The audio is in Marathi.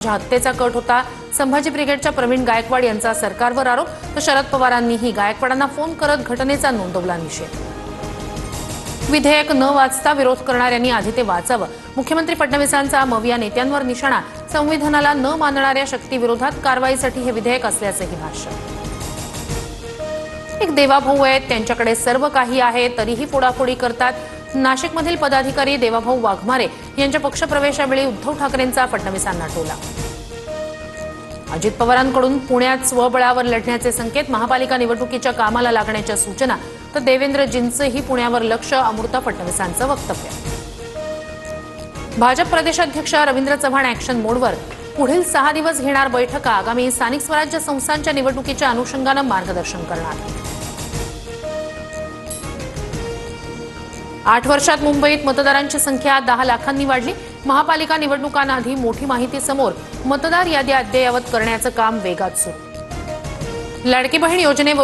हत्येचा कट होता। संभाजी ब्रिगेडच्या प्रवीण गायकवाड यांचा सरकारवर आरोप, तर शरद पवारांनीही गायकवाडांना फोन करत घटनेचा नोंदवला निषेध। विधेयक न वाचता विरोध करणाऱ्यांनी आधी ते वाचावं। मुख्यमंत्री फडणवीसांचा मविया नेत्यांवर निशाणा। संविधानाला न मानणाऱ्या शक्तीविरोधात कारवाईसाठी हे विधेयक असल्याचंही भाष्य। एक देवाभाऊ आहेत, त्यांच्याकडे सर्व काही आहे तरीही फोडाफोडी करतात। नाशिकमधील पदाधिकारी देवाभाऊ वाघमारे यांच्या पक्षप्रवेशावेळी उद्धव ठाकरेंचा फडणवीसांना टोला। अजित पवारांकडून पुण्यात स्वबळावर लढण्याचे संकेत। महापालिका निवडणुकीच्या कामाला लागण्याच्या सूचना, तर देवेंद्रजींचेही पुण्यावर लक्ष। अमृता फडणवीसांचं वक्तव्य। भाजप प्रदेशाध्यक्ष रवींद्र चव्हाण ॲक्शन मोडवर। पुढील 6 दिवस घेणार बैठका। आगामी स्थानिक स्वराज्य संस्थांच्या निवडणुकीच्या अनुषंगाने मार्गदर्शन करणार। 8 वर्षात मुंबईत मतदारांची संख्या 10 लाखांनी वाढली। महापालिका निवडणुकांआधी मोठी माहिती समोर। मतदार यादी अद्ययावत करण्याचं काम वेगात सुरू। लाडकी बहीण योजनेवर